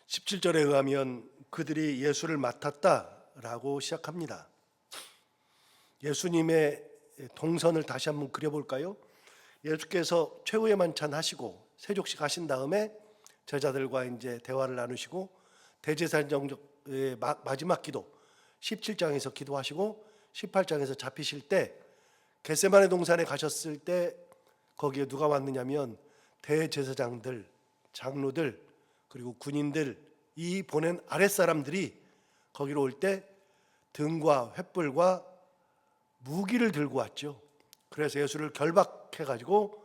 17절에 의하면 그들이 예수를 맡았다라고 시작합니다. 예수님의 동선을 다시 한번 그려볼까요? 예수께서 최후의 만찬 하시고 세족식 하신 다음에 제자들과 이제 대화를 나누시고 대제사장 정적의 마지막 기도 17장에서 기도하시고 18장에서 잡히실 때 겟세마네 동산에 가셨을 때 거기에 누가 왔느냐면 대제사장들, 장로들 그리고 군인들 이 보낸 아랫사람들이 거기로 올 때 등과 횃불과 무기를 들고 왔죠. 그래서 예수를 결박해 가지고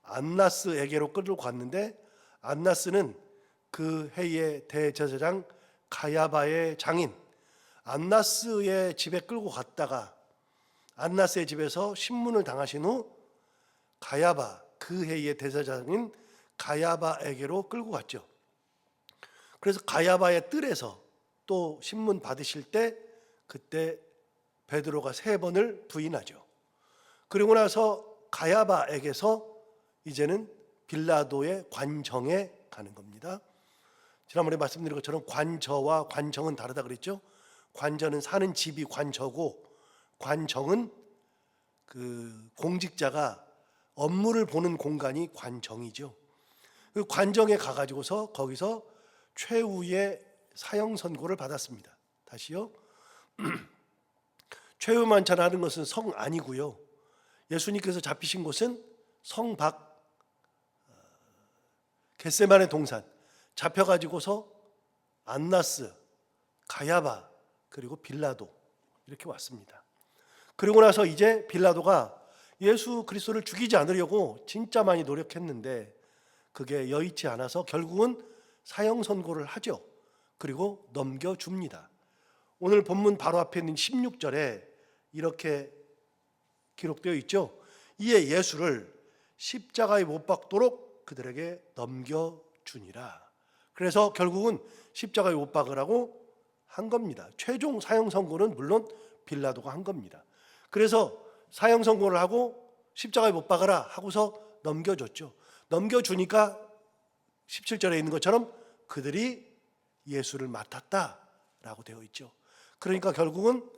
안나스에게로 끌고 갔는데 안나스는 그 해의 대제사장 가야바의 장인 안나스의 집에 끌고 갔다가 안나스의 집에서 신문을 당하신 후 가야바 그 해의 대제사장인 가야바에게로 끌고 갔죠. 그래서 가야바의 뜰에서 또 신문 받으실 때 그때 베드로가 3번을 부인하죠. 그리고 나서 가야바에게서 이제는 빌라도의 관정에 가는 겁니다. 지난번에 말씀드린 것처럼 관저와 관정은 다르다 그랬죠. 관저는 사는 집이 관저고 관정은 그 공직자가 업무를 보는 공간이 관정이죠. 그 관정에 가가지고서 거기서 최후의 사형 선고를 받았습니다. 다시요. 최후 만찬하는 것은 성 안이고요. 예수님께서 잡히신 곳은 성 밖 겟세마네 동산 잡혀가지고서 안나스, 가야바 그리고 빌라도 이렇게 왔습니다. 그리고 나서 이제 빌라도가 예수 그리스도를 죽이지 않으려고 진짜 많이 노력했는데 그게 여의치 않아서 결국은 사형 선고를 하죠. 그리고 넘겨줍니다. 오늘 본문 바로 앞에 있는 16절에 이렇게 기록되어 있죠. 이에 예수를 십자가에 못 박도록 그들에게 넘겨주니라. 그래서 결국은 십자가에 못 박으라고 한 겁니다. 최종 사형 선고는 물론 빌라도가 한 겁니다. 그래서 사형 선고를 하고 십자가에 못 박으라 하고서 넘겨줬죠. 넘겨주니까 17절에 있는 것처럼 그들이 예수를 맡았다라고 되어 있죠. 그러니까 결국은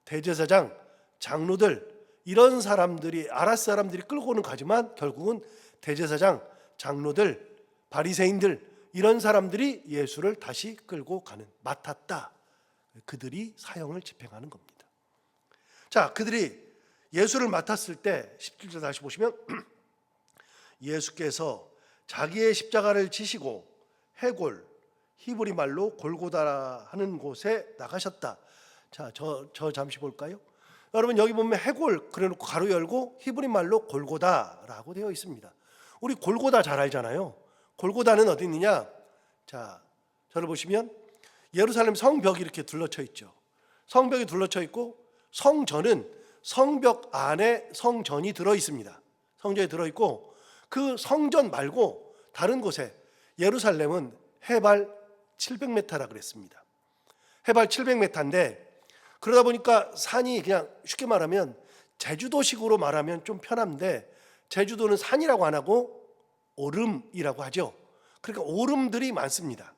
대제사장, 장로들 이런 사람들이 아랫사람들이 끌고는 가지만 결국은 대제사장, 장로들, 바리새인들 이런 사람들이 예수를 다시 끌고 가는 맡았다. 그들이 사형을 집행하는 겁니다. 자, 그들이 예수를 맡았을 때 17절 다시 보시면 예수께서 자기의 십자가를 지시고 해골 히브리 말로 골고다 하는 곳에 나가셨다. 자, 저 잠시 볼까요? 여러분 여기 보면 해골 그래놓고 가로 열고 히브리 말로 골고다라고 되어 있습니다. 우리 골고다 잘 알잖아요. 골고다는 어디 있느냐? 자, 저를 보시면 예루살렘 성벽이 이렇게 둘러쳐 있죠. 성벽이 둘러쳐 있고 성전은 성벽 안에 성전이 들어 있습니다. 성전이 들어 있고 그 성전 말고 다른 곳에 예루살렘은 해발 700m라 그랬습니다. 해발 700m인데 그러다 보니까 산이 그냥 쉽게 말하면 제주도식으로 말하면 좀 편한데 제주도는 산이라고 안 하고 오름이라고 하죠. 그러니까 오름들이 많습니다.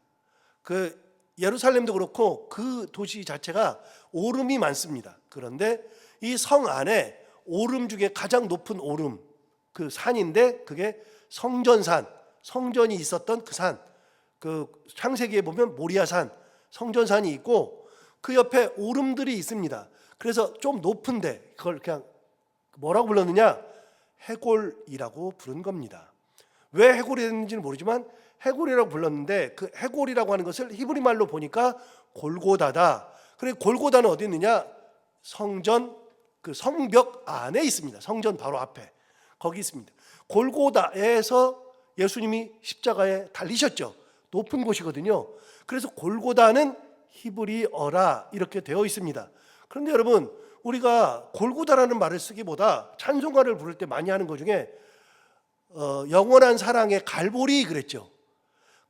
그 예루살렘도 그렇고 그 도시 자체가 오름이 많습니다. 그런데 이 성 안에 오름 중에 가장 높은 오름 그 산인데 그게 성전산, 성전이 있었던 그 산, 그 창세기에 보면 모리아산, 성전산이 있고 그 옆에 오름들이 있습니다. 그래서 좀 높은데 그걸 그냥 뭐라고 불렀느냐? 해골이라고 부른 겁니다. 왜 해골이 됐는지는 모르지만 해골이라고 불렀는데 그 해골이라고 하는 것을 히브리 말로 보니까 골고다다. 그래 골고다는 어디 있느냐? 성전 그 성벽 안에 있습니다. 성전 바로 앞에 거기 있습니다. 골고다에서 예수님이 십자가에 달리셨죠. 높은 곳이거든요. 그래서 골고다는 히브리어라 이렇게 되어 있습니다. 그런데 여러분 우리가 골고다라는 말을 쓰기보다 찬송가를 부를 때 많이 하는 것 중에 영원한 사랑의 갈보리 그랬죠.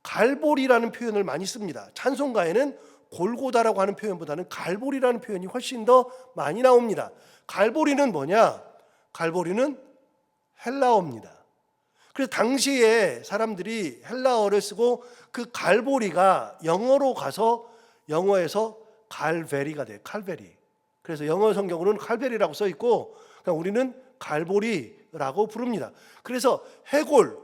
갈보리라는 표현을 많이 씁니다. 찬송가에는 골고다라고 하는 표현보다는 갈보리라는 표현이 훨씬 더 많이 나옵니다. 갈보리는 뭐냐? 갈보리는 헬라어입니다. 그래서 당시에 사람들이 헬라어를 쓰고 그 갈보리가 영어로 가서 영어에서 갈베리가 돼요. 칼베리. 그래서 영어 성경으로는 칼베리라고 써 있고 그냥 우리는 갈보리라고 부릅니다. 그래서 해골,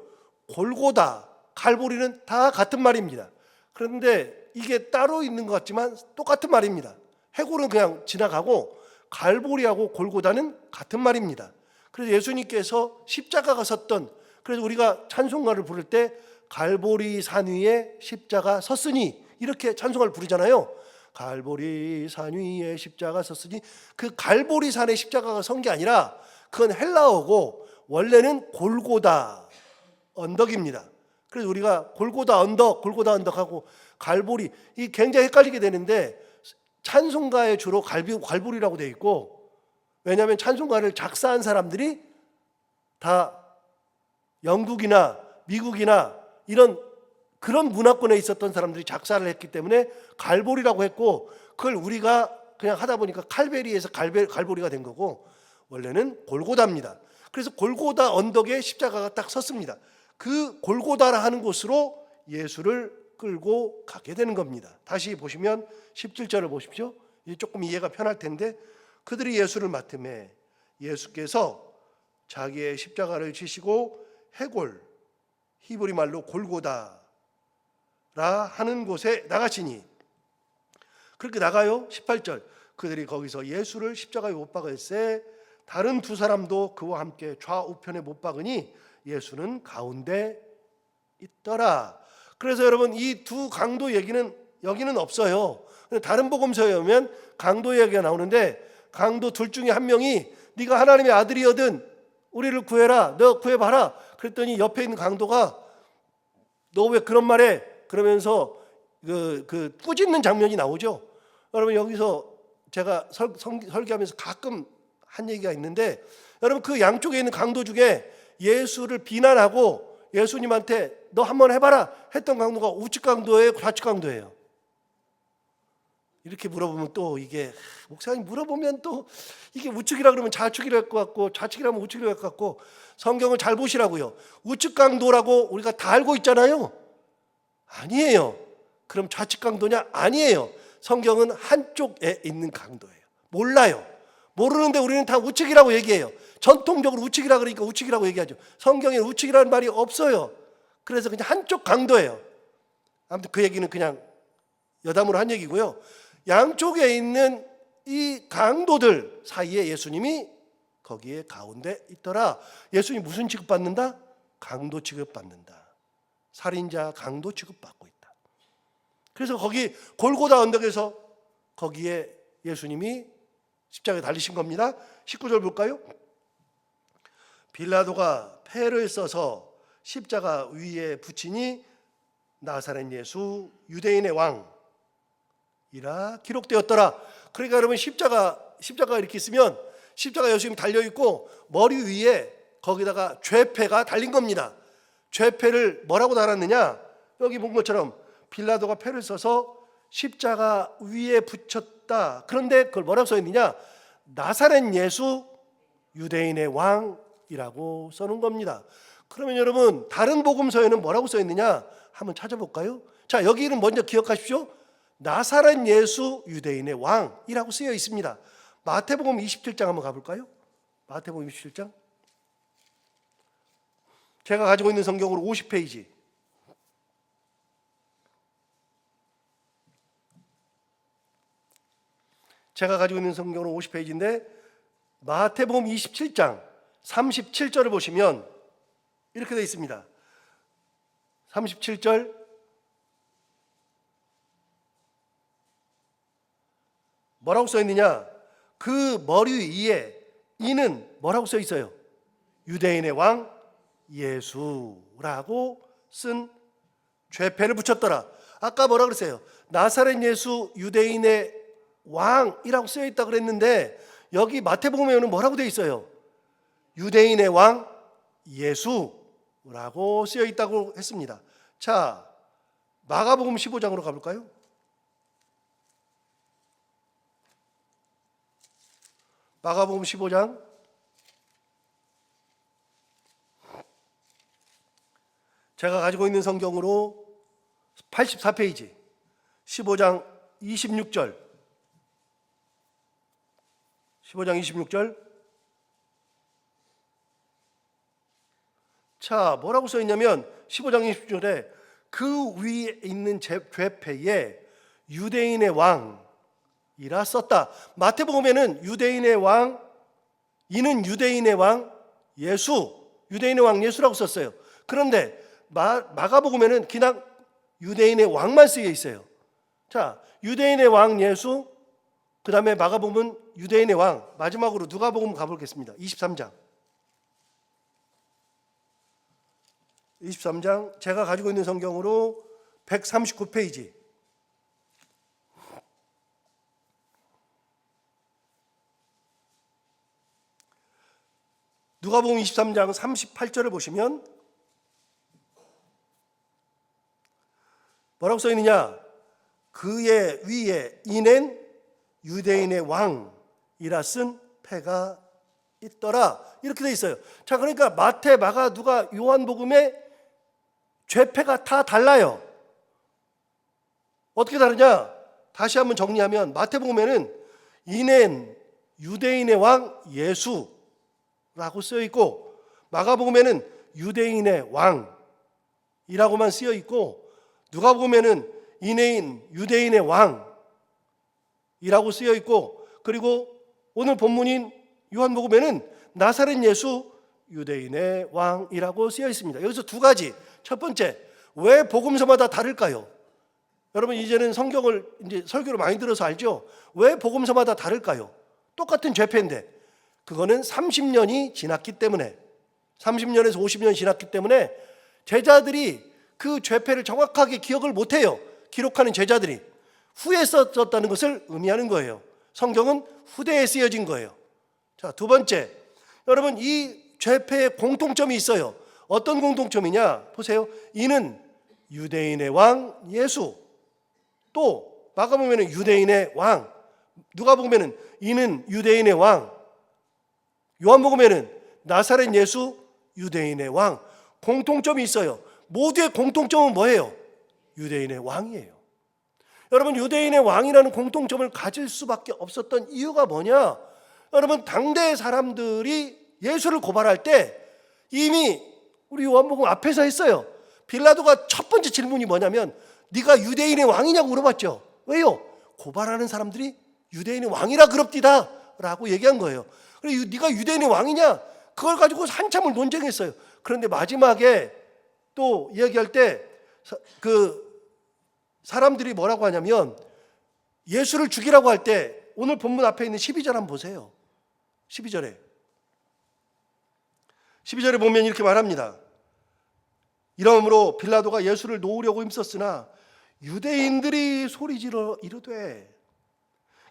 골고다, 갈보리는 다 같은 말입니다. 그런데 이게 따로 있는 것 같지만 똑같은 말입니다. 해골은 그냥 지나가고 갈보리하고 골고다는 같은 말입니다. 그래서 예수님께서 십자가가 섰던, 그래서 우리가 찬송가를 부를 때 갈보리 산 위에 십자가 섰으니 이렇게 찬송가를 부르잖아요. 갈보리 산 위에 십자가 섰으니, 그 갈보리 산에 십자가가 선 게 아니라 그건 헬라어고 원래는 골고다 언덕입니다. 그래서 우리가 골고다 언덕하고 갈보리, 이 굉장히 헷갈리게 되는데 찬송가에 주로 갈보리라고 되어 있고, 왜냐하면 찬송가를 작사한 사람들이 다 영국이나 미국이나 이런 그런 문화권에 있었던 사람들이 작사를 했기 때문에 갈보리라고 했고, 그걸 우리가 그냥 하다 보니까 칼베리에서 갈보리가 된 거고 원래는 골고다입니다. 그래서 골고다 언덕에 십자가가 딱 섰습니다. 그 골고다라 하는 곳으로 예수를 끌고 가게 되는 겁니다. 다시 보시면 17절을 보십시오. 조금 이해가 편할 텐데, 그들이 예수를 맡음에 예수께서 자기의 십자가를 지시고 해골, 히브리 말로 골고다라 하는 곳에 나가시니, 그렇게 나가요. 18절, 그들이 거기서 예수를 십자가에 못 박을새 다른 두 사람도 그와 함께 좌우편에 못 박으니 예수는 가운데 있더라. 그래서 여러분, 이 두 강도 얘기는 여기는 없어요. 다른 복음서에 오면 강도 얘기가 나오는데, 강도 둘 중에 한 명이 네가 하나님의 아들이거든 우리를 구해라, 너 구해봐라. 그랬더니 옆에 있는 강도가 너 왜 그런 말해? 그러면서 그 꾸짖는 장면이 나오죠. 여러분, 여기서 제가 설교하면서 가끔 한 얘기가 있는데, 여러분 그 양쪽에 있는 강도 중에 예수를 비난하고 예수님한테 너 한번 해봐라 했던 강도가 우측 강도예요, 좌측 강도예요? 이렇게 물어보면 또 이게 목사님 물어보면 또 이게 우측이라 그러면 좌측이라 할 것 같고 좌측이라면 우측이라 할 것 같고, 성경을 잘 보시라고요. 우측 강도라고 우리가 다 알고 있잖아요. 아니에요. 그럼 좌측 강도냐? 아니에요. 성경은 한쪽에 있는 강도예요. 몰라요. 모르는데 우리는 다 우측이라고 얘기해요. 전통적으로 우측이라 그러니까 우측이라고 얘기하죠. 성경에 우측이라는 말이 없어요. 그래서 그냥 한쪽 강도예요. 아무튼 그 얘기는 그냥 여담으로 한 얘기고요. 양쪽에 있는 이 강도들 사이에 예수님이 거기에 가운데 있더라. 예수님이 무슨 취급받는다? 강도 취급받는다. 살인자, 강도 취급받고 있다. 그래서 거기 골고다 언덕에서 거기에 예수님이 십자가에 달리신 겁니다. 19절 볼까요? 빌라도가 패를 써서 십자가 위에 붙이니 나사렛 예수 유대인의 왕이라 기록되었더라. 그러니까 여러분, 십자가 이렇게 있으면 십자가 예수님이 달려 있고 머리 위에 거기다가 죄패가 달린 겁니다. 죄패를 뭐라고 달았느냐? 여기 본 것처럼 빌라도가 패를 써서 십자가 위에 붙였다. 그런데 그걸 뭐라고 써 있느냐? 나사렛 예수 유대인의 왕이라고 써놓은 겁니다. 그러면 여러분, 다른 복음서에는 뭐라고 써 있느냐? 한번 찾아볼까요? 자, 여기는 먼저 기억하십시오. 나사렛 예수 유대인의 왕이라고 쓰여 있습니다. 마태복음 27장 한번 가볼까요? 마태복음 27장. 제가 가지고 있는 성경으로 50페이지. 제가 가지고 있는 성경으로 50페이지인데 마태복음 27장 37절을 보시면 이렇게 되어 있습니다. 37절, 뭐라고 써 있느냐? 그 머리 위에 이는 뭐라고 써 있어요? 유대인의 왕 예수라고 쓴 죄패를 붙였더라. 아까 뭐라 그랬어요? 나사렛 예수 유대인의 왕이라고 쓰여 있다 그랬는데, 여기 마태복음에는 뭐라고 되어 있어요? 유대인의 왕 예수라고 쓰여 있다고 했습니다. 자, 마가복음 15장으로 가볼까요? 마가복음 15장 제가 가지고 있는 성경으로 84페이지 15장 26절 15장 26절. 자, 뭐라고 써 있냐면 15장 26절에 그 위에 있는 죄패에 유대인의 왕이라 썼다. 마태복음에는 유대인의 왕, 이는 유대인의 왕 예수, 유대인의 왕 예수라고 썼어요. 그런데 마가복음에는 그냥 유대인의 왕만 쓰여 있어요. 자, 유대인의 왕 예수, 그 다음에 마가복음은 유대인의 왕, 마지막으로 누가복음 가보겠습니다. 23장 제가 가지고 있는 성경으로 139페이지 누가복음 23장 38절을 보시면 뭐라고 써 있느냐? 그의 위에 이는 유대인의 왕이라 쓴 패가 있더라. 이렇게 돼 있어요. 자, 그러니까 마태, 마가, 누가, 요한복음의 죄패가 다 달라요. 어떻게 다르냐? 다시 한번 정리하면 마태복음에는 이는 유대인의 왕 예수라고 쓰여 있고, 마가복음에는 유대인의 왕이라고만 쓰여 있고, 누가복음에는 이는 유대인의 왕이라고 쓰여 있고, 그리고 오늘 본문인 요한복음에는 나사렛 예수 유대인의 왕이라고 쓰여 있습니다. 여기서 두 가지. 첫 번째, 왜 복음서마다 다를까요? 여러분 이제는 성경을 이제 설교를 많이 들어서 알죠? 왜 복음서마다 다를까요? 똑같은 죄패인데 그거는 30년이 지났기 때문에, 30년에서 50년이 지났기 때문에 제자들이 그 죄패를 정확하게 기억을 못해요. 기록하는 제자들이 후에 썼다는 것을 의미하는 거예요. 성경은 후대에 쓰여진 거예요. 자, 두 번째, 여러분 이 죄패에 공통점이 있어요. 어떤 공통점이냐? 보세요. 이는 유대인의 왕 예수, 또 마가복음에는 유대인의 왕, 누가복음에는 이는 유대인의 왕, 요한복음에는 나사렛 예수 유대인의 왕. 공통점이 있어요. 모두의 공통점은 뭐예요? 유대인의 왕이에요. 여러분 유대인의 왕이라는 공통점을 가질 수밖에 없었던 이유가 뭐냐? 여러분 당대 사람들이 예수를 고발할 때 이미 우리 요한복음 앞에서 했어요. 빌라도가 첫 번째 질문이 뭐냐면 네가 유대인의 왕이냐고 물어봤죠. 왜요? 고발하는 사람들이 유대인의 왕이라 그럽디다 라고 얘기한 거예요. 그리고 네가 유대인의 왕이냐? 그걸 가지고 한참을 논쟁했어요. 그런데 마지막에 또 얘기할 때 그 사람들이 뭐라고 하냐면 예수를 죽이라고 할 때 오늘 본문 앞에 있는 12절 한번 보세요. 12절에 보면 이렇게 말합니다. 이러므로 빌라도가 예수를 놓으려고 힘썼으나 유대인들이 소리지르 이르되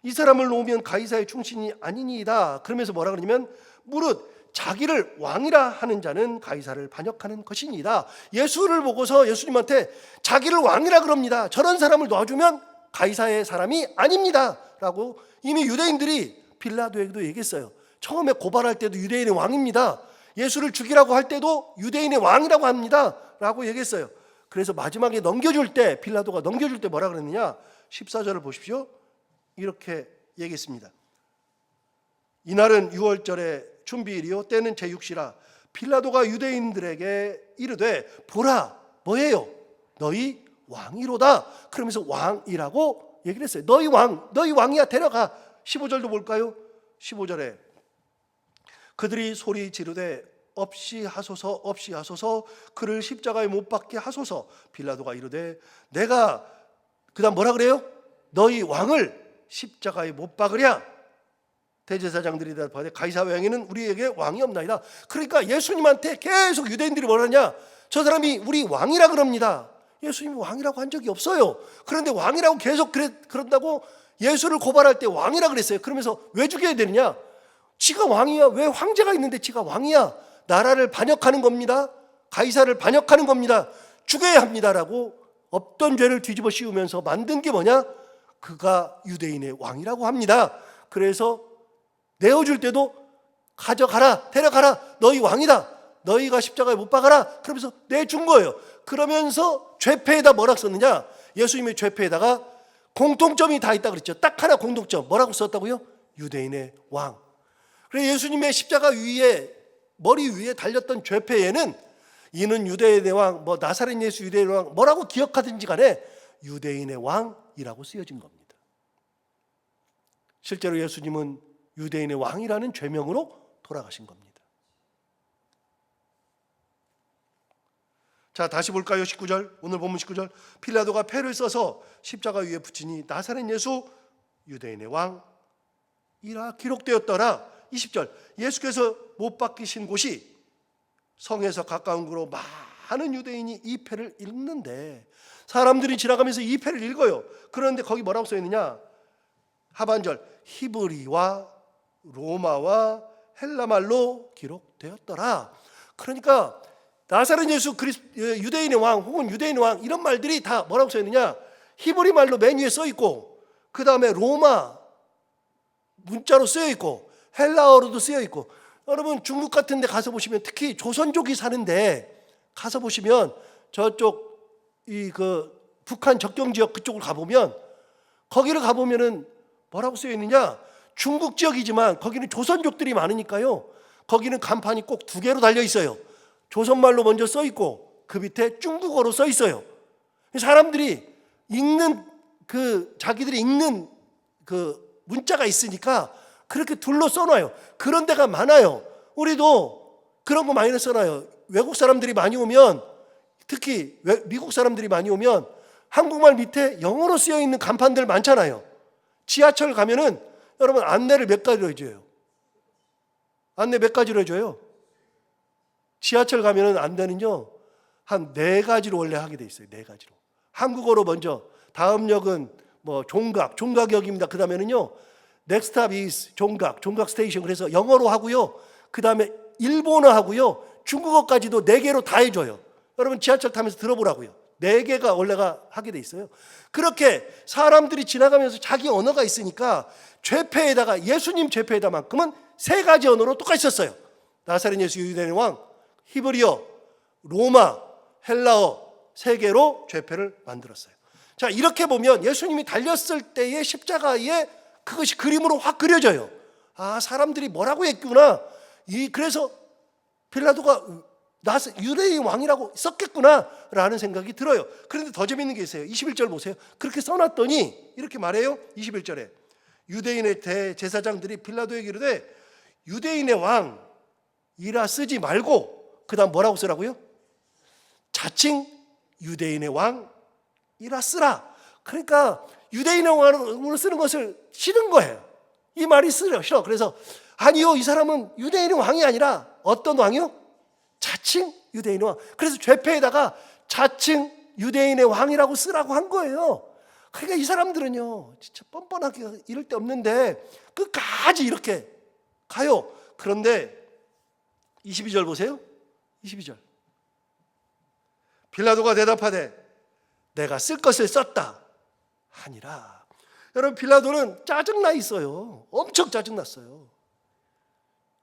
이 사람을 놓으면 가이사의 충신이 아니니이다. 그러면서 뭐라 그러냐면 무릇 자기를 왕이라 하는 자는 가이사를 반역하는 것이니이다. 예수를 보고서 예수님한테 자기를 왕이라 그럽니다. 저런 사람을 놔주면 가이사의 사람이 아닙니다 라고 이미 유대인들이 빌라도에게도 얘기했어요. 처음에 고발할 때도 유대인의 왕입니다. 예수를 죽이라고 할 때도 유대인의 왕이라고 합니다 라고 얘기했어요. 그래서 마지막에 넘겨줄 때, 빌라도가 넘겨줄 때 뭐라 그랬느냐? 14절을 보십시오. 이렇게 얘기했습니다. 이날은 6월절의 준비일이요 때는 제6시라. 빌라도가 유대인들에게 이르되 보라, 뭐예요? 너희 왕이로다. 그러면서 왕이라고 얘기를 했어요. 너희 왕이야, 데려가. 15절도 볼까요? 15절에 그들이 소리 지르되 없이 하소서 그를 십자가에 못 박게 하소서. 빌라도가 이르되 내가, 그 다음 뭐라 그래요? 너희 왕을 십자가에 못 박으랴. 대제사장들이 대답하되 가이사 외에는 우리에게 왕이 없나이다. 그러니까 예수님한테 계속 유대인들이 뭐라냐? 저 사람이 우리 왕이라 그럽니다. 예수님이 왕이라고 한 적이 없어요. 그런데 왕이라고 계속 그런다고 예수를 고발할 때 왕이라 그랬어요. 그러면서 왜 죽여야 되느냐? 지가 왕이야. 왜 황제가 있는데 지가 왕이야? 나라를 반역하는 겁니다. 가이사를 반역하는 겁니다. 죽여야 합니다라고 없던 죄를 뒤집어 씌우면서 만든 게 뭐냐? 그가 유대인의 왕이라고 합니다. 그래서 내어줄 때도 가져가라, 데려가라, 너희 왕이다. 너희가 십자가에 못 박아라. 그러면서 내준 거예요. 그러면서 죄패에다 뭐라고 썼느냐? 예수님의 죄패에다가 공통점이 다 있다 그랬죠. 딱 하나 공통점. 뭐라고 썼다고요? 유대인의 왕. 그래서 예수님의 십자가 위에, 머리 위에 달렸던 죄패에는 이는 유대인의 왕, 뭐 나사렛 예수 유대인의 왕, 뭐라고 기억하든지 간에 유대인의 왕이라고 쓰여진 겁니다. 실제로 예수님은 유대인의 왕이라는 죄명으로 돌아가신 겁니다. 자, 다시 볼까요? 19절, 오늘 본문 19절. 빌라도가 패를 써서 십자가 위에 붙이니 나사렛 예수 유대인의 왕이라 기록되었더라. 20절, 예수께서 못 박히신 곳이 성에서 가까운 곳으로 많은 유대인이 이 패를 읽는데, 사람들이 지나가면서 이 패를 읽어요. 그런데 거기 뭐라고 써있느냐? 하반절, 히브리와 로마와 헬라말로 기록되었더라. 그러니까 나사렛 예수 유대인의 왕 혹은 유대인의 왕 이런 말들이 다 뭐라고 써있느냐? 히브리 말로 맨 위에 써있고, 그 다음에 로마 문자로 쓰여있고, 헬라어로도 쓰여있고. 여러분 중국 같은 데 가서 보시면, 특히 조선족이 사는데 가서 보시면 저쪽 북한 접경 지역 그쪽을 가보면, 거기를 가보면은 뭐라고 쓰여있느냐? 중국 지역이지만 거기는 조선족들이 많으니까요, 거기는 간판이 꼭 두 개로 달려 있어요. 조선말로 먼저 써 있고 그 밑에 중국어로 써 있어요. 사람들이 읽는 자기들이 읽는 그 문자가 있으니까 그렇게 둘러 써놔요. 그런 데가 많아요. 우리도 그런 거 많이 써놔요. 외국 사람들이 많이 오면, 특히 미국 사람들이 많이 오면 한국말 밑에 영어로 쓰여 있는 간판들 많잖아요. 지하철 가면은 여러분 안내를 몇 가지로 해줘요. 안내 몇 가지로 해줘요? 지하철 가면은 안내는요, 한 4가지로 원래 하게 돼 있어요. 4가지로. 한국어로 먼저, 다음 역은 뭐 종각역입니다. 그 다음에는요, next stop is 종각 스테이션. 그래서 영어로 하고요, 그 다음에 일본어 하고요, 중국어까지도 4개로 다 해줘요. 여러분 지하철 타면서 들어보라고요. 4개가 원래가 하게 돼 있어요. 그렇게 사람들이 지나가면서 자기 언어가 있으니까 죄패에다가, 예수님 죄패에다만큼은 3가지 언어로 똑같이 썼어요. 나사렛 예수 유대인의 왕, 히브리어, 로마, 헬라어 3개로 죄패를 만들었어요. 자, 이렇게 보면 예수님이 달렸을 때의 십자가에 그것이 그림으로 확 그려져요. 아, 사람들이 뭐라고 했구나. 그래서 빌라도가 유대인 왕이라고 썼겠구나 라는 생각이 들어요. 그런데 더 재밌는 게 있어요. 21절 보세요. 그렇게 써놨더니 이렇게 말해요. 21절에 유대인의 대제사장들이 빌라도에게 이르되 유대인의 왕이라 쓰지 말고 그 다음 뭐라고 쓰라고요? 자칭 유대인의 왕이라 쓰라. 그러니까 유대인의 왕으로 쓰는 것을 싫은 거예요. 이 말이 싫어. 그래서 아니요, 이 사람은 유대인의 왕이 아니라 어떤 왕이요? 자칭 유대인의 왕. 그래서 죄패에다가 자칭 유대인의 왕이라고 쓰라고 한 거예요. 그러니까 이 사람들은요, 진짜 뻔뻔하게 이럴 데 없는데 끝까지 이렇게 가요. 그런데 22절 보세요. 22절. 빌라도가 대답하되 내가 쓸 것을 썼다 하니라. 여러분 빌라도는 짜증나 있어요. 엄청 짜증났어요.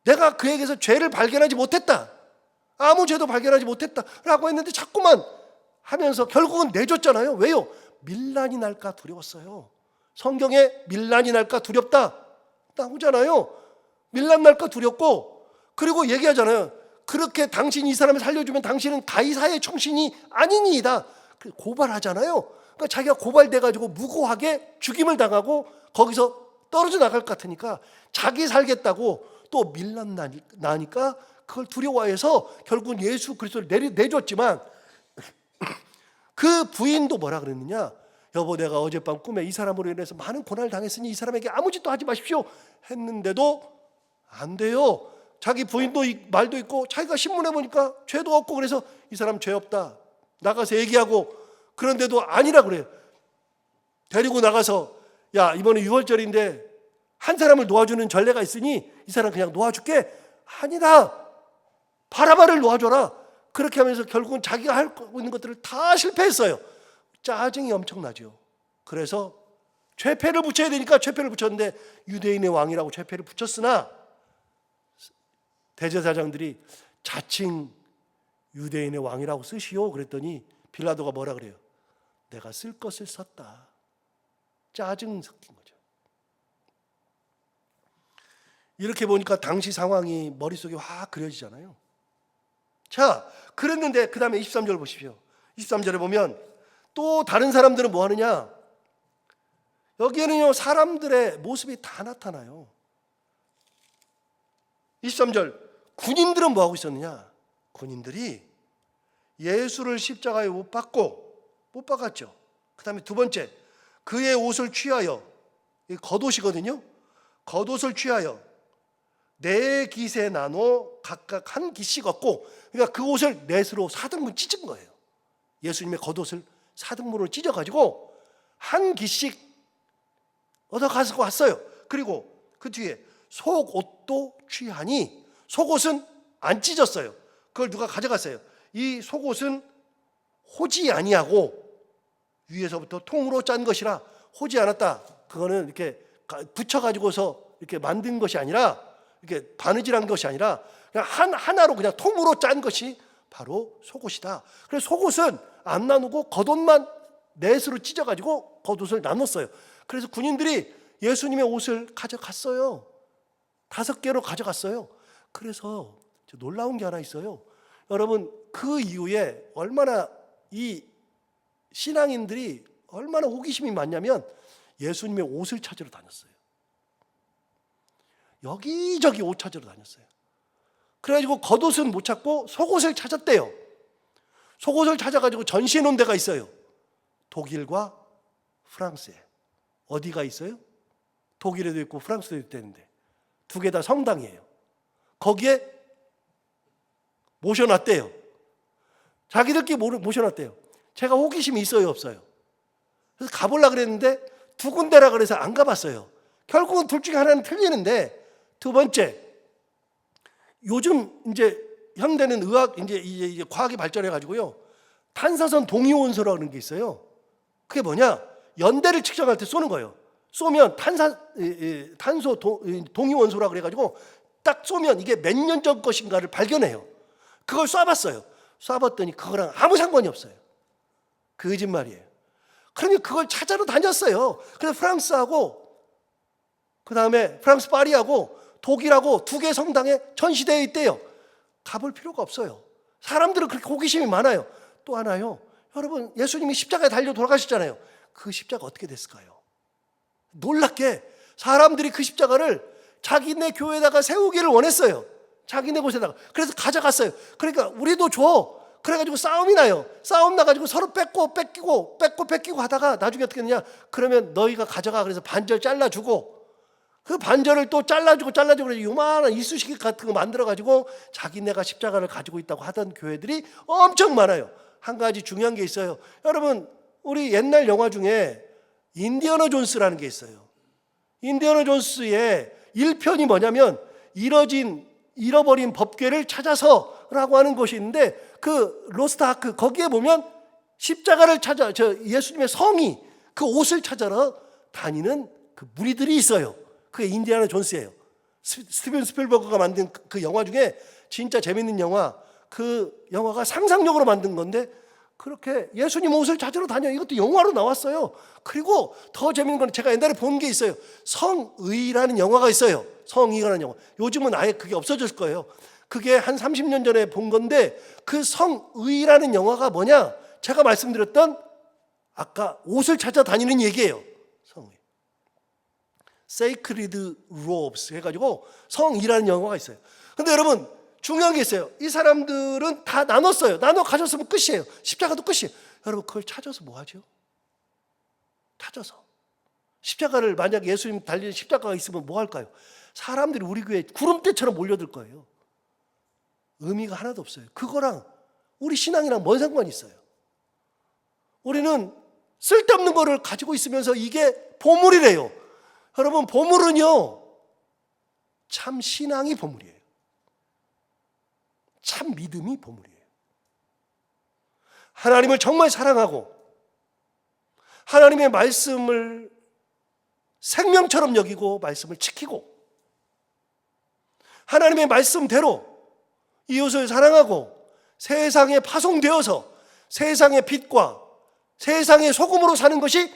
내가 그에게서 죄를 발견하지 못했다, 아무 죄도 발견하지 못했다 라고 했는데 자꾸만 하면서 결국은 내줬잖아요. 왜요? 밀란이 날까 두려웠어요. 성경에 밀란이 날까 두렵다 나오잖아요. 밀란 날까 두렵고, 그리고 얘기하잖아요. 그렇게 당신이 이 사람을 살려주면 당신은 가이사의 청신이 아니니이다. 고발하잖아요. 그러니까 자기가 고발돼가지고 무고하게 죽임을 당하고 거기서 떨어져 나갈 것 같으니까 자기 살겠다고 또 밀란 나니까 그걸 두려워해서 결국은 예수 그리스도를 내줬지만 그 부인도 뭐라 그랬느냐? 여보, 내가 어젯밤 꿈에 이 사람으로 인해서 많은 고난을 당했으니 이 사람에게 아무 짓도 하지 마십시오 했는데도 안 돼요. 자기 부인도 말도 있고 자기가 신문에 보니까 죄도 없고, 그래서 이 사람 죄 없다 나가서 얘기하고, 그런데도 아니라 그래요. 데리고 나가서 야, 이번에 6월절인데 한 사람을 놓아주는 전례가 있으니 이 사람 그냥 놓아줄게. 아니다, 바라바를 놓아줘라. 그렇게 하면서 결국은 자기가 하고 있는 것들을 다 실패했어요. 짜증이 엄청나죠. 그래서 죄패를 붙여야 되니까 죄패를 붙였는데 유대인의 왕이라고 죄패를 붙였으나 대제사장들이 자칭 유대인의 왕이라고 쓰시오. 그랬더니 빌라도가 뭐라 그래요? 내가 쓸 것을 썼다. 짜증 섞인 거죠. 이렇게 보니까 당시 상황이 머릿속에 확 그려지잖아요. 자, 그랬는데 그 다음에 23절 보십시오. 23절에 보면 또 다른 사람들은 뭐 하느냐? 여기에는요, 사람들의 모습이 다 나타나요. 23절, 군인들은 뭐 하고 있었느냐? 군인들이 예수를 십자가에 못 박았죠. 그 다음에 두 번째, 그의 옷을 취하여, 겉옷이거든요. 겉옷을 취하여 네 깃에 나눠 각각 한 깃씩 얻고, 그러니까 그 옷을 넷으로 4등분 찢은 거예요. 예수님의 겉옷을 4등분으로 찢어가지고 한 깃씩 얻어가서 왔어요. 그리고 그 뒤에 속옷도 취하니, 속옷은 안 찢었어요. 그걸 누가 가져갔어요. 이 속옷은 호지 아니하고 위에서부터 통으로 짠 것이라 호지 않았다. 그거는 이렇게 붙여가지고서 이렇게 만든 것이 아니라, 이렇게 바느질한 것이 아니라 그냥 하나로 그냥 통으로 짠 것이 바로 속옷이다. 그래서 속옷은 안 나누고 겉옷만 넷으로 찢어가지고 겉옷을 나눴어요. 그래서 군인들이 예수님의 옷을 가져갔어요. 5개로 가져갔어요. 그래서 놀라운 게 하나 있어요. 여러분, 그 이후에 얼마나 이 신앙인들이 얼마나 호기심이 많냐면 예수님의 옷을 찾으러 다녔어요. 여기저기 옷 찾으러 다녔어요. 그래가지고 겉옷은 못 찾고 속옷을 찾았대요. 속옷을 찾아가지고 전시해 놓은 데가 있어요. 독일과 프랑스에. 어디가 있어요? 독일에도 있고 프랑스에도 있다는데 두 개 다 성당이에요. 거기에 모셔놨대요. 자기들끼리 모셔놨대요. 제가 호기심이 있어요, 없어요? 그래서 가보려고 그랬는데 두 군데라 그래서 안 가봤어요. 결국은 둘 중에 하나는 틀리는데, 두 번째, 요즘 이제 현대는 의학, 이제 과학이 발전해가지고요, 탄사선 동위원소라고 하는 게 있어요. 그게 뭐냐? 연대를 측정할 때 쏘는 거예요. 쏘면 탄소 동위원소라고 그래가지고 딱 쏘면 이게 몇 년 전 것인가를 발견해요. 그걸 쏴봤어요. 쏴봤더니 그거랑 아무 상관이 없어요. 거짓말이에요. 그러니 그걸 찾아러 다녔어요. 그래서 프랑스하고, 그 다음에 프랑스 파리하고 독일하고 두 개 성당에 전시되어 있대요. 가볼 필요가 없어요. 사람들은 그렇게 호기심이 많아요. 또 하나요, 여러분, 예수님이 십자가에 달려 돌아가셨잖아요. 그 십자가 어떻게 됐을까요? 놀랍게 사람들이 그 십자가를 자기네 교회에다가 세우기를 원했어요. 자기네 곳에다가. 그래서 가져갔어요. 그러니까 우리도 줘. 그래가지고 싸움이 나요. 싸움 나가지고 서로 뺏기고 하다가 나중에 어떻게 했느냐? 그러면 너희가 가져가. 그래서 반절 잘라주고, 그 반절을 또 잘라주고 그래서 요만한 이쑤시개 같은 거 만들어가지고 자기네가 십자가를 가지고 있다고 하던 교회들이 엄청 많아요. 한 가지 중요한 게 있어요. 여러분, 우리 옛날 영화 중에 인디애나 존스라는 게 있어요. 인디애나 존스의 1편이 뭐냐면 잃어버린 법궤를 찾아서라고 하는 것이 있는데, 그 로스트 아크, 거기에 보면 십자가를 찾아, 예수님의 성이, 그 옷을 찾아러 다니는 그 무리들이 있어요. 그게 인디애나 존스예요. 스티븐 스필버그가 만든 그 영화 중에 진짜 재밌는 영화, 그 영화가 상상력으로 만든 건데, 그렇게 예수님 옷을 찾으러 다녀. 이것도 영화로 나왔어요. 그리고 더 재밌는 건 제가 옛날에 본 게 있어요. 성의라는 영화가 있어요. 성의라는 영화. 요즘은 아예 그게 없어졌을 거예요. 그게 한 30년 전에 본 건데, 그 성의라는 영화가 뭐냐? 제가 말씀드렸던 아까 옷을 찾아다니는 얘기예요. 성의. Sacred Robes 해가지고 성의라는 영화가 있어요. 근데 여러분, 중요한 게 있어요. 이 사람들은 다 나눴어요. 나눠 가졌으면 끝이에요. 십자가도 끝이에요. 여러분, 그걸 찾아서 뭐 하죠? 찾아서. 십자가를, 만약 예수님 달리는 십자가가 있으면 뭐 할까요? 사람들이 우리 교회에 구름대처럼 몰려들 거예요. 의미가 하나도 없어요. 그거랑 우리 신앙이랑 뭔 상관이 있어요? 우리는 쓸데없는 거를 가지고 있으면서 이게 보물이래요. 여러분, 보물은요, 참 신앙이 보물이에요. 참 믿음이 보물이에요. 하나님을 정말 사랑하고 하나님의 말씀을 생명처럼 여기고 말씀을 지키고 하나님의 말씀대로 이웃을 사랑하고 세상에 파송되어서 세상의 빛과 세상의 소금으로 사는 것이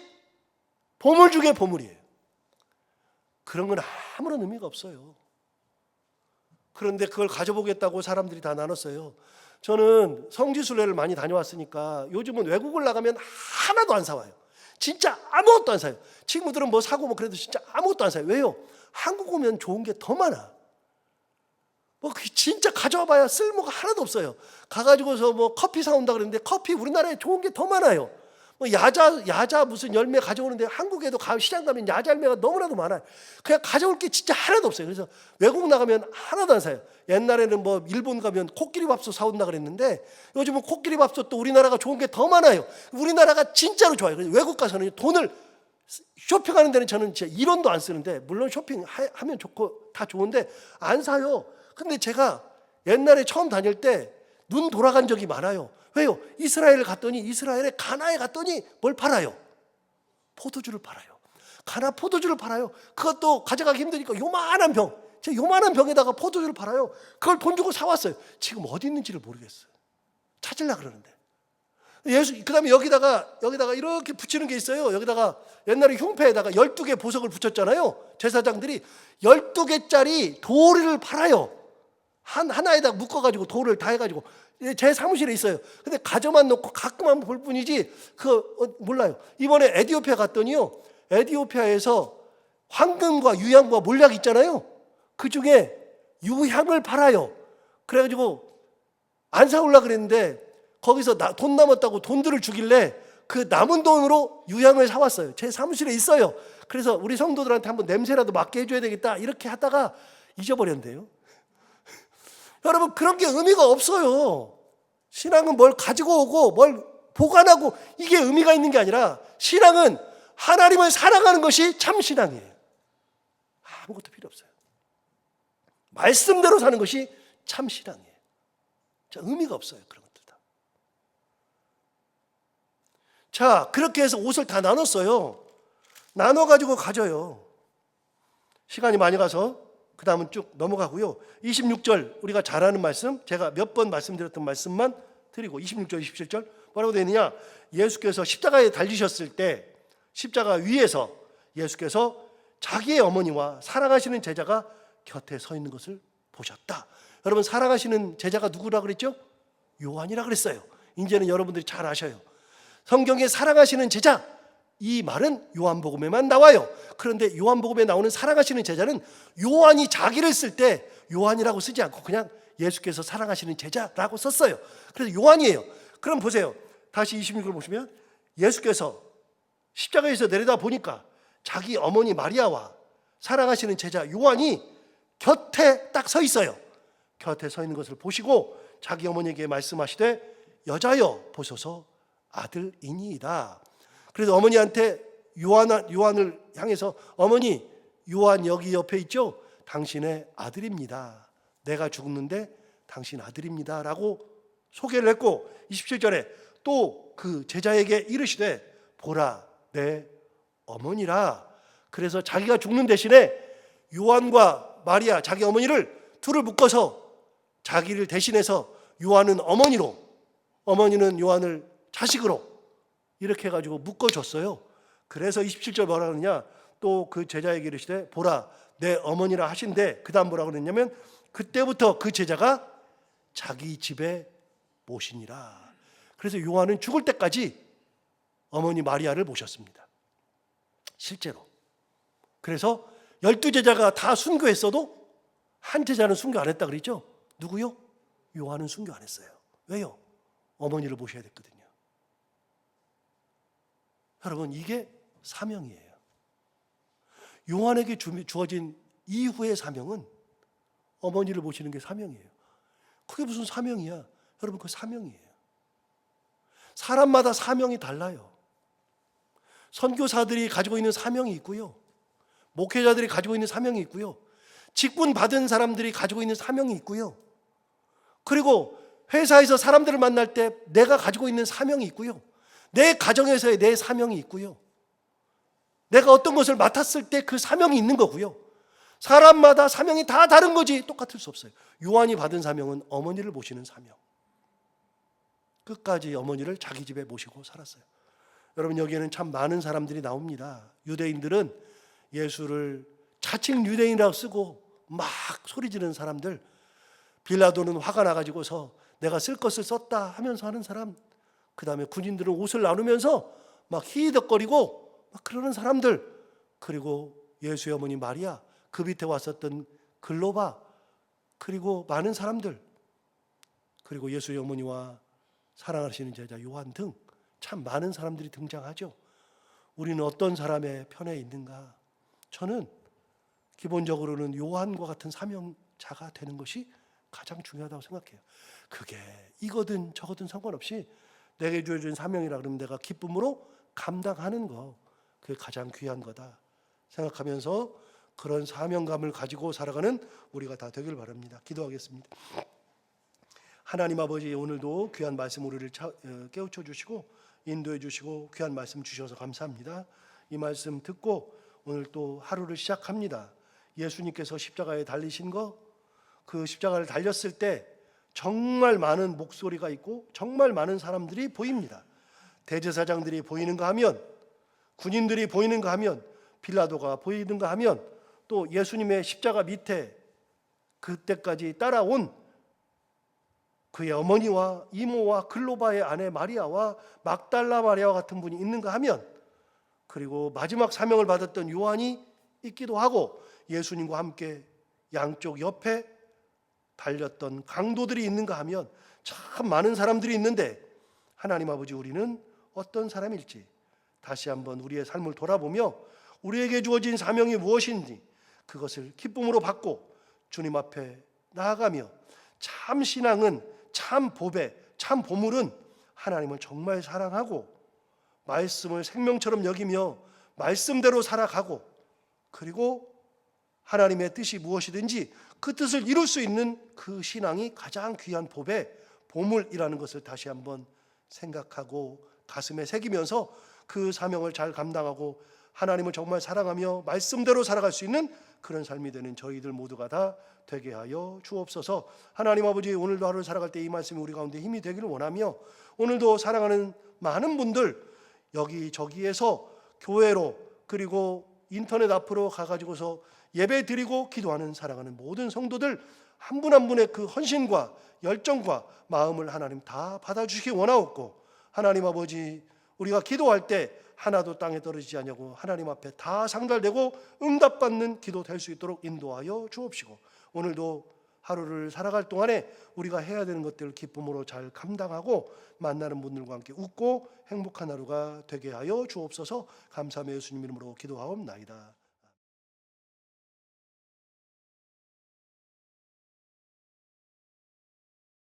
보물 중에 보물이에요. 그런 건 아무런 의미가 없어요. 그런데 그걸 가져보겠다고 사람들이 다 나눴어요. 저는 성지순례를 많이 다녀왔으니까 요즘은 외국을 나가면 하나도 안 사와요. 진짜 아무것도 안 사요. 친구들은 뭐 사고 뭐 그래도 진짜 아무것도 안 사요. 왜요? 한국 오면 좋은 게 더 많아. 뭐 진짜 가져와봐야 쓸모가 하나도 없어요. 가가지고서 뭐 커피 사온다 그랬는데 커피 우리나라에 좋은 게 더 많아요. 뭐 야자 무슨 열매 가져오는데 한국에도 시장 가면 야자 열매가 너무나도 많아요. 그냥 가져올 게 진짜 하나도 없어요. 그래서 외국 나가면 하나도 안 사요. 옛날에는 뭐 일본 가면 코끼리 밥솥 사온다 그랬는데 요즘은 코끼리 밥솥도 우리나라가 좋은 게 더 많아요. 우리나라가 진짜로 좋아요. 그래서 외국 가서는 돈을 쇼핑하는 데는 저는 진짜 1원도 안 쓰는데, 물론 쇼핑하면 좋고 다 좋은데 안 사요. 근데 제가 옛날에 처음 다닐 때 눈 돌아간 적이 많아요. 왜요? 이스라엘 갔더니, 이스라엘의 가나에 갔더니 뭘 팔아요? 포도주를 팔아요. 가나 포도주를 팔아요. 그것도 가져가기 힘드니까 요만한 병, 요만한 병에다가 포도주를 팔아요. 그걸 돈 주고 사왔어요. 지금 어디 있는지를 모르겠어요. 찾으려고 그러는데. 그 다음에 여기다가 이렇게 붙이는 게 있어요. 여기다가 옛날에 흉패에다가 12개 보석을 붙였잖아요. 제사장들이 12개짜리 돌을 팔아요. 하나에다 묶어가지고 돌을 다 해가지고 제 사무실에 있어요. 근데 가져만 놓고 가끔 한번 볼 뿐이지 몰라요. 이번에 에티오피아 갔더니요, 에티오피아에서 황금과 유향과 몰약 있잖아요. 그 중에 유향을 팔아요. 그래가지고 안 사올라 그랬는데 거기서 돈 남았다고 돈들을 주길래 그 남은 돈으로 유향을 사왔어요. 제 사무실에 있어요. 그래서 우리 성도들한테 한번 냄새라도 맡게 해줘야 되겠다 이렇게 하다가 잊어버렸는데요. 여러분, 그런 게 의미가 없어요. 신앙은 뭘 가지고 오고 뭘 보관하고 이게 의미가 있는 게 아니라, 신앙은 하나님을 사랑하는 것이 참 신앙이에요. 아무것도 필요 없어요. 말씀대로 사는 것이 참 신앙이에요. 자, 의미가 없어요, 그런 것들 다. 자, 그렇게 해서 옷을 다 나눴어요. 나눠가지고 가져요. 시간이 많이 가서 그 다음은 쭉 넘어가고요. 26절 우리가 잘 아는 말씀, 제가 몇 번 말씀드렸던 말씀만 드리고, 26절 27절 뭐라고 되어 있느냐, 예수께서 십자가에 달리셨을 때 십자가 위에서 예수께서 자기의 어머니와 사랑하시는 제자가 곁에 서 있는 것을 보셨다. 여러분, 사랑하시는 제자가 누구라 그랬죠? 요한이라 그랬어요. 이제는 여러분들이 잘 아셔요. 성경에 사랑하시는 제자, 이 말은 요한복음에만 나와요. 그런데 요한복음에 나오는 사랑하시는 제자는 요한이 자기를 쓸 때 요한이라고 쓰지 않고 그냥 예수께서 사랑하시는 제자라고 썼어요. 그래서 요한이에요. 그럼 보세요. 다시 26을 보시면 예수께서 십자가에서 내려다 보니까 자기 어머니 마리아와 사랑하시는 제자 요한이 곁에 딱 서 있어요. 곁에 서 있는 것을 보시고 자기 어머니에게 말씀하시되 여자여 보소서 아들이니이다. 그래서 어머니한테 요한을 향해서, 어머니, 요한 여기 옆에 있죠? 당신의 아들입니다. 내가 죽는데 당신 아들입니다 라고 소개를 했고, 27절에 또 그 제자에게 이르시되 보라 내 어머니라. 그래서 자기가 죽는 대신에 요한과 마리아 자기 어머니를 둘을 묶어서 자기를 대신해서 요한은 어머니로, 어머니는 요한을 자식으로 이렇게 해가지고 묶어줬어요. 그래서 27절 뭐라 그러냐, 또 그 제자에게 이르시되 보라 내 어머니라 하신데, 그 다음 뭐라 그랬냐면 그때부터 그 제자가 자기 집에 모시니라. 그래서 요한은 죽을 때까지 어머니 마리아를 모셨습니다, 실제로. 그래서 12제자가 다 순교했어도 한 제자는 순교 안 했다 그랬죠? 누구요? 요한은 순교 안 했어요. 왜요? 어머니를 모셔야 됐거든요. 여러분, 이게 사명이에요. 요한에게 주어진 이후의 사명은 어머니를 모시는 게 사명이에요. 그게 무슨 사명이야? 여러분, 그 사명이에요. 사람마다 사명이 달라요. 선교사들이 가지고 있는 사명이 있고요, 목회자들이 가지고 있는 사명이 있고요, 직분 받은 사람들이 가지고 있는 사명이 있고요, 그리고 회사에서 사람들을 만날 때 내가 가지고 있는 사명이 있고요, 내 가정에서의 내 사명이 있고요, 내가 어떤 것을 맡았을 때 그 사명이 있는 거고요, 사람마다 사명이 다 다른 거지 똑같을 수 없어요. 요한이 받은 사명은 어머니를 모시는 사명. 끝까지 어머니를 자기 집에 모시고 살았어요. 여러분, 여기에는 참 많은 사람들이 나옵니다. 유대인들은 예수를 자칭 유대인이라고 쓰고 막 소리 지르는 사람들, 빌라도는 화가 나가지고서 내가 쓸 것을 썼다 하면서 하는 사람, 그 다음에 군인들은 옷을 나누면서 막 히덕거리고 막 그러는 사람들, 그리고 예수의 어머니 마리아, 그 밑에 왔었던 글로바, 그리고 많은 사람들, 그리고 예수의 어머니와 사랑하시는 제자 요한 등 참 많은 사람들이 등장하죠. 우리는 어떤 사람의 편에 있는가? 저는 기본적으로는 요한과 같은 사명자가 되는 것이 가장 중요하다고 생각해요. 그게 이거든 저거든 상관없이 내게 주어진 사명이라 그러면 내가 기쁨으로 감당하는 거, 그게 가장 귀한 거다 생각하면서 그런 사명감을 가지고 살아가는 우리가 다 되길 바랍니다. 기도하겠습니다. 하나님 아버지, 오늘도 귀한 말씀 우리를 깨우쳐 주시고 인도해 주시고 귀한 말씀 주셔서 감사합니다. 이 말씀 듣고 오늘 또 하루를 시작합니다. 예수님께서 십자가에 달리신 거, 그 십자가를 달렸을 때 정말 많은 목소리가 있고 정말 많은 사람들이 보입니다. 대제사장들이 보이는가 하면, 군인들이 보이는가 하면, 빌라도가 보이는가 하면, 또 예수님의 십자가 밑에 그때까지 따라온 그의 어머니와 이모와 글로바의 아내 마리아와 막달라 마리아와 같은 분이 있는가 하면, 그리고 마지막 사명을 받았던 요한이 있기도 하고, 예수님과 함께 양쪽 옆에 달렸던 강도들이 있는가 하면 참 많은 사람들이 있는데, 하나님 아버지, 우리는 어떤 사람일지 다시 한번 우리의 삶을 돌아보며 우리에게 주어진 사명이 무엇인지 그것을 기쁨으로 받고 주님 앞에 나아가며, 참 신앙은, 참 보배, 참 보물은 하나님을 정말 사랑하고 말씀을 생명처럼 여기며 말씀대로 살아가고, 그리고 하나님의 뜻이 무엇이든지 그 뜻을 이룰 수 있는 그 신앙이 가장 귀한 보배, 보물이라는 것을 다시 한번 생각하고 가슴에 새기면서 그 사명을 잘 감당하고 하나님을 정말 사랑하며 말씀대로 살아갈 수 있는 그런 삶이 되는 저희들 모두가 다 되게 하여 주옵소서. 하나님 아버지, 오늘도 하루를 살아갈 때 이 말씀이 우리 가운데 힘이 되기를 원하며, 오늘도 사랑하는 많은 분들 여기저기에서 교회로 그리고 인터넷 앞으로 가가지고서 예배 드리고 기도하는 사랑하는 모든 성도들 한 분 한 분의 그 헌신과 열정과 마음을 하나님 다 받아주시기 원하옵고, 하나님 아버지, 우리가 기도할 때 하나도 땅에 떨어지지 않냐고 하나님 앞에 다 상달되고 응답받는 기도 될 수 있도록 인도하여 주옵시고, 오늘도 하루를 살아갈 동안에 우리가 해야 되는 것들을 기쁨으로 잘 감당하고 만나는 분들과 함께 웃고 행복한 하루가 되게 하여 주옵소서. 감사하며 예수님 이름으로 기도하옵나이다.